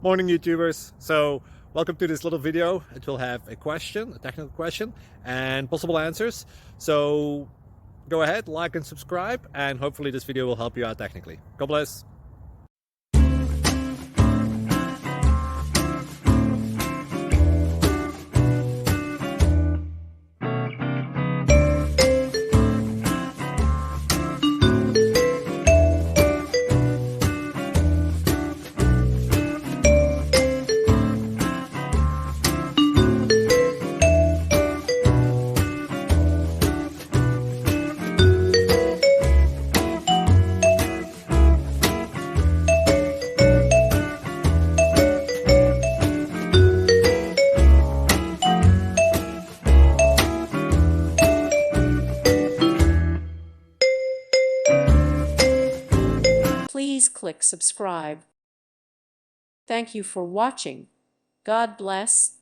Morning YouTubers. So welcome to this little video. It will have a question, a technical question, and possible answers. So go ahead, like and subscribe, and hopefully this video will help you out technically. God bless. Please click subscribe. Thank you for watching. God bless.